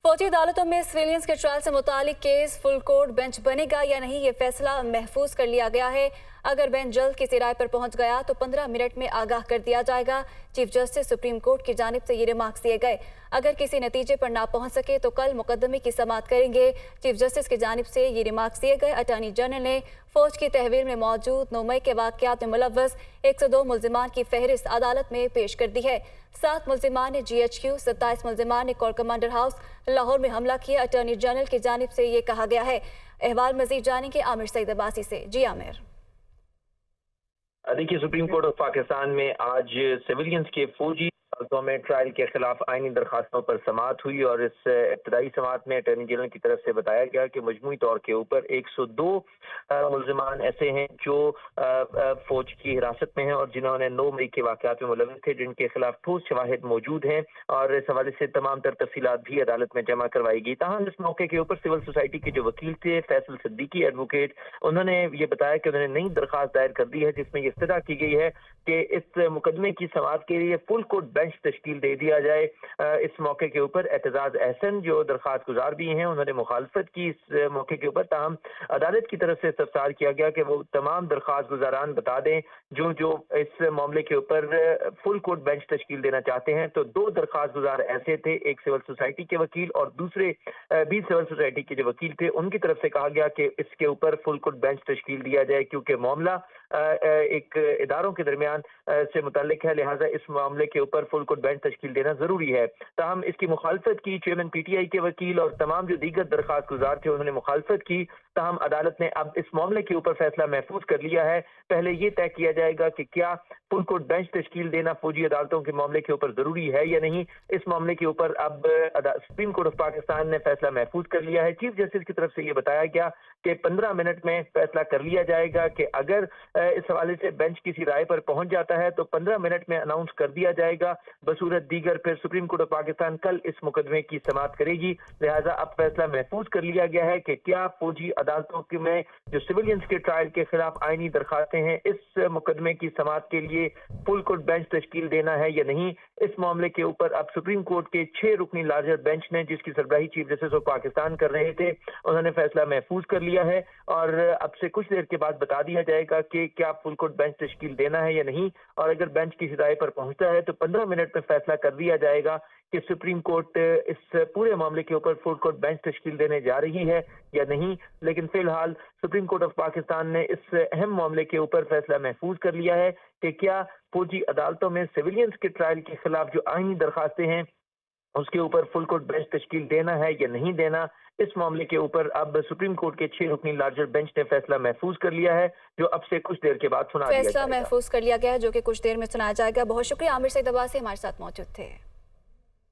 फौजी अदालतों में सिविलियंस के ट्रायल से मुतालिक केस फुल कोर्ट बेंच बनेगा या नहीं, ये फैसला महफूज कर लिया गया है। अगर बेंच जल्द किसी राय पर पहुंच गया तो 15 मिनट में आगाह कर दिया जाएगा। चीफ जस्टिस सुप्रीम कोर्ट की जानिब से ये रिमार्क्स दिए गए। अगर किसी नतीजे पर ना पहुंच सके तो कल मुकदमे की समाअत करेंगे। चीफ जस्टिस की जानिब से ये रिमार्क्स दिए गए। अटॉर्नी जनरल ने फौज की तहवील में मौजूद 9 मई के वाक़यात में मुलव्वस 102 मुल्जिमान की फहरिस्त अदालत में पेश कर दी है। 7 मुल्जिमान ने GHQ, 27 मुल्जिमान ने कोर कमांडर हाउस लाहौर में हमला किया। अटॉर्नी जनरल की जानिब से ये कहा गया है। अहवाल मजीद जानेंगे आमिर सईद अब्बासी से। जी आमिर। देखिए, सुप्रीम कोर्ट ऑफ पाकिस्तान में आज सिविलियंस के फौजी अदालतों में ट्रायल के खिलाफ आईनी दरखास्तों पर समाअत हुई और इस इब्तदाई समाअत में अटॉर्नी जनरल की तरफ से बताया गया कि मजमूई तौर के ऊपर 102 मुल्जिमान ऐसे हैं जो फौज की हिरासत में हैं और जिन्होंने 9 मई के वाक़यात में मुलव्वस थे, जिनके खिलाफ ठोस शवाहिद मौजूद हैं और इस हवाले से तमाम तर तफसीलात भी अदालत में जमा करवाई गई। ताहम इस मौके के ऊपर सिविल सोसाइटी के जो वकील थे फैसल सिद्दीकी एडवोकेट, उन्होंने ये बताया कि उन्होंने नई दरखास्त दायर कर दी है जिसमें ये इस्तदा की गई है कि इस मुकदमे की समाअत के लिए फुल कोर्ट बेंच तश्कील दे दिया जाए। इस मौके के ऊपर एतजाज अहसन जो दरखास्त गुजार भी हैं, उन्होंने मुखालफत की इस मौके के ऊपर। ताहम अदालत की तरफ से इस्तफसार किया गया कि वो तमाम दरखास्त गुजारान बता दें जो जो इस मामले के ऊपर फुल कोर्ट बेंच तश्कील देना चाहते हैं। तो 2 दरखास्त गुजार ऐसे थे, एक सिविल सोसाइटी के वकील और दूसरे भी सिविल सोसाइटी के जो वकील थे, उनकी तरफ से कहा गया कि इसके ऊपर फुल कोर्ट बेंच तश्कील दिया जाए क्योंकि मामला एक इदारों के दरमियान से मुताल्लिक है, लिहाजा इस मामले के ऊपर फुल कोर्ट बेंच तश्कील देना जरूरी है। ताहम इसकी मुखालफत की चेयरमैन PTI के वकील और तमाम जो दीगर दरखास्त गुजार थे उन्होंने मुखालफत की। ताहम अदालत ने अब इस मामले के ऊपर फैसला महफूज कर लिया है। पहले ये तय किया जाएगा कि क्या फुल कोर्ट बेंच तश्कील देना फौजी अदालतों के मामले के ऊपर जरूरी है या नहीं। इस मामले के ऊपर अब सुप्रीम कोर्ट ऑफ पाकिस्तान ने फैसला महफूज कर लिया है। चीफ जस्टिस की तरफ से ये बताया गया कि 15 मिनट में फैसला कर लिया जाएगा कि अगर इस हवाले से बेंच किसी राय पर पहुंच जाता है तो 15 मिनट में अनाउंस कर दिया जाएगा। बसूरत दीगर फिर सुप्रीम कोर्ट ऑफ पाकिस्तान कल इस मुकदमे की समाअत करेगी। लिहाजा अब फैसला महफूज कर लिया गया है कि क्या फौजी अदालतों में जो सिविलियंस के ट्रायल के खिलाफ आईनी दरखास्तें हैं, इस मुकदमे की समाअत के लिए फुल कोर्ट बेंच तश्कील देना है या नहीं। इस मामले के ऊपर अब सुप्रीम कोर्ट के 6 रुकनी लार्जर बेंच ने, जिसकी सरबराही चीफ जस्टिस ऑफ पाकिस्तान कर रहे थे, उन्होंने फैसला महफूज कर लिया है और अब से कुछ देर के बाद बता दिया जाएगा कि क्या फुल कोर्ट बेंच तश्कील देना है या नहीं। और अगर बेंच किसी राय पर पहुंचता है तो 15 मिनट में फैसला कर दिया जाएगा कि सुप्रीम कोर्ट इस पूरे मामले के ऊपर फुल कोर्ट बेंच तश्कील देने जा रही है या नहीं। लेकिन फिलहाल सुप्रीम कोर्ट ऑफ पाकिस्तान ने इस अहम मामले के ऊपर फैसला महफूज कर लिया है कि क्या फौजी अदालतों में सिविलियंस के ट्रायल के खिलाफ जो आईनी दरखास्तें हैं उसके ऊपर फुल कोर्ट बेंच तश्कील देना है या नहीं देना। इस मामले के ऊपर अब सुप्रीम कोर्ट के 6 रुकनी लार्जर बेंच ने फैसला महफूज कर लिया है जो अब से कुछ देर के बाद सुना दिया जाएगा। फैसला महफूज कर लिया गया है जो कि कुछ देर में सुनाया जाएगा। बहुत शुक्रिया आमिर सईद अब्बासी हमारे साथ मौजूद थे।